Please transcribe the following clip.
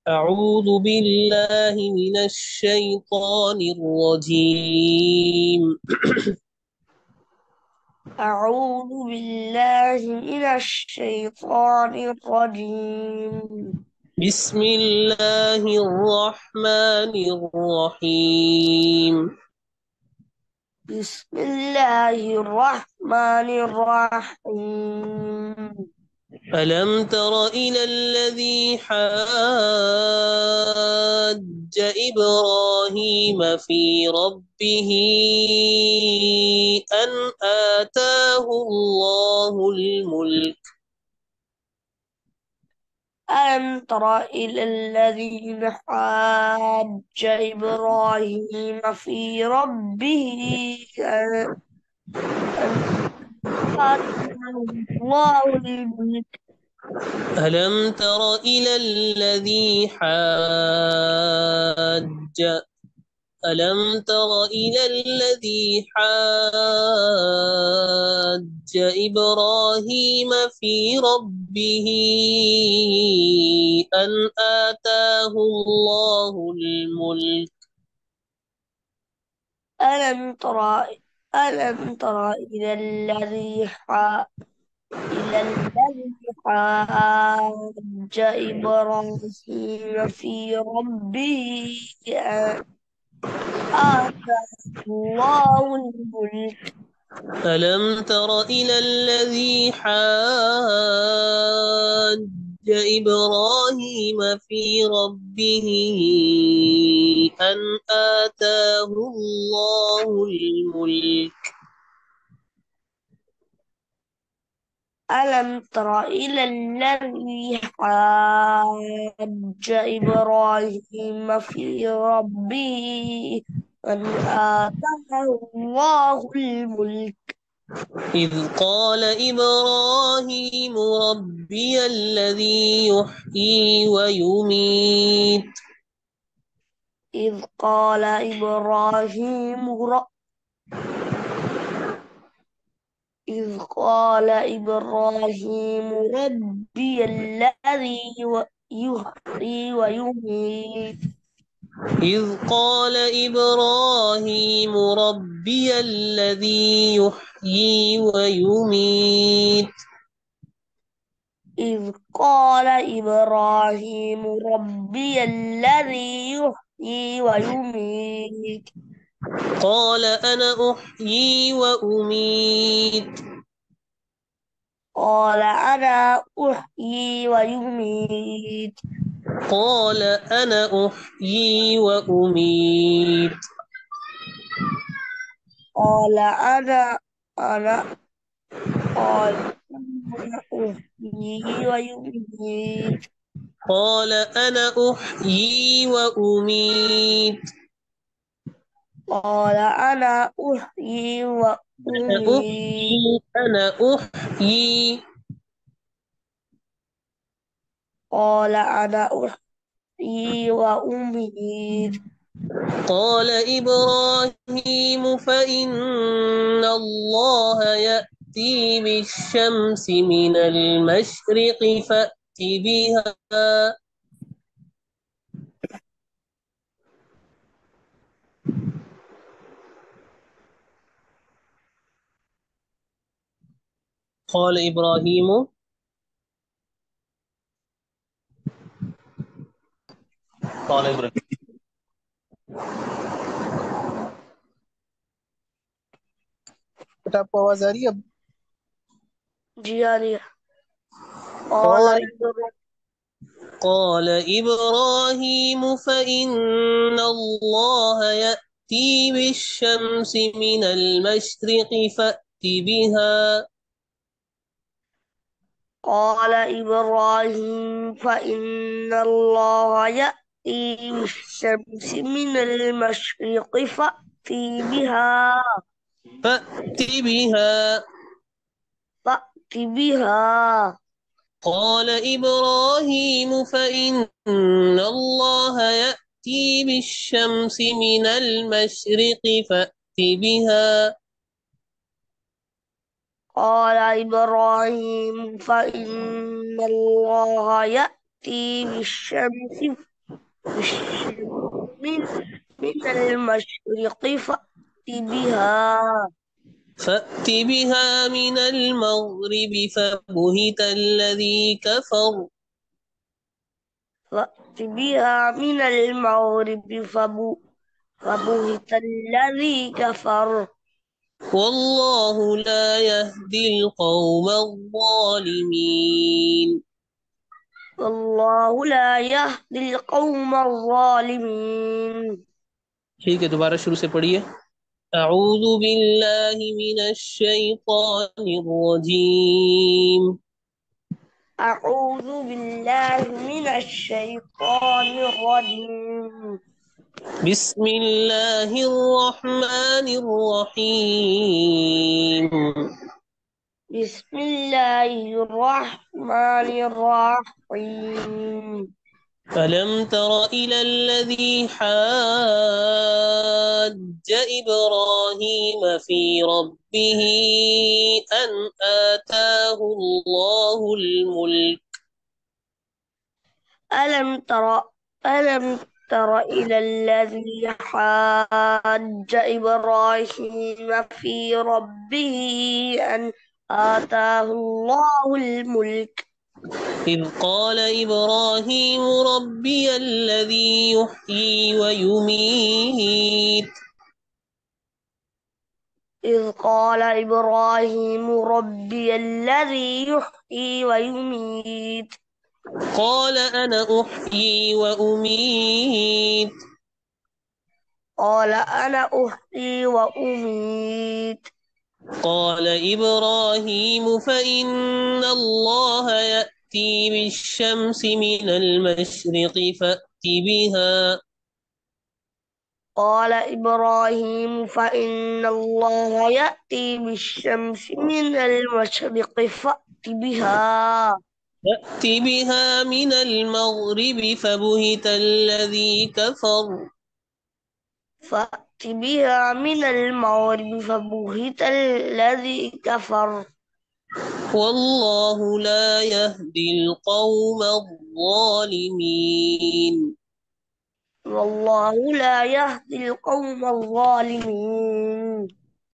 أعوذ بالله من الشيطان الرجيم. أعوذ بالله من الشيطان الرجيم. بسم الله الرحمن الرحيم. بسم الله الرحمن الرحيم. ألم تر إلى الذي حاج إبراهيم في ربه أن آتاه الله الملك. ألم تر إلى الذين حاج إبراهيم في ربه أن أن آتاه الله الملك. ألم تر إلى الذي حاج ألم تر إلى الذي حاج إبراهيم في ربه أن آتاه الله الملك. ألم تر ألم تر إلى الذي حاج إبراهيم في ربه أن آتاه الله الملك. ألم تر إلى الذي حاج إبراهيم في ربه أن آتاه الله الملك. ألم تر إلى الذي حاج إبراهيم في ربه أن آتاه الله الملك. إذ قال إبراهيم ربي الذي يحيي ويميت. إذ قال إبراهيم ربي الذي يحيي ويميت. إذ قال إبراهيم ربي الذي يحيي ويميت. إذ قال إبراهيم ربي الذي يحيي ويميت. قال أنا أحيي وأميت. قال أنا أحيي ويميت. قال أنا أحيي وأميت. قال أنا قال أنا أحيي ويميت. قال أنا أحيي وأميت. قال أنا أحيي وأميت. أنا أحيي. قال أنا أحيي وأميت. قال إبراهيم فإن الله يأتي بالشمس من المشرق فأت بها. قال إبراهيم قال إبراهيم बेटा आपको आवाज आ रही है अब جياني. قال قال إبراهيم قال إبراهيم فإن الله يأتي بالشمس من المشرق فأت بها. فإن الله يأتي بالشمس من المشرق فأتي بها. فأت بها. فأت بها. قال إبراهيم فإن الله يأتي بالشمس من المشرق فأت بها. قال إبراهيم فإن الله يأتي بالشمس بالشمس من من المشرق فأت بها فأت بها من المغرب فبهت الذي كفر. فأت بها من المغرب فبهت الذي كفر. والله لا يهدي القوم الظالمين. والله لا يهدي القوم الظالمين. ठीक है, दोबारा शुरू से पढ़िए. أعوذ بالله من الشيطان الرجيم. أعوذ بالله من الشيطان الرجيم. بسم الله الرحمن الرحيم. بسم الله الرحمن الرحيم. ألم تر إلى الذي حاج إبراهيم في ربه أن آتاه الله الملك. ألم تر ألم تر إلى الذي حاج إبراهيم في ربه أن آتاه الله الملك. إذ قال إبراهيم ربي الذي يحيي ويميت. إذ قال إبراهيم ربي الذي يحيي ويميت. قال أنا أحيي وأميت. قال أنا أحيي وأميت. قال إبراهيم فإن الله يأتي بالشمس من المشرق فأت بها. قال إبراهيم فإن الله يأتي بالشمس من المشرق فأت بها. فأت بها من المغرب فبهت الذي كفر. فأت بها من المغرب فبهت الذي كفر. والله لا يهدي القوم الظالمين. والله لا يهدي القوم الظالمين.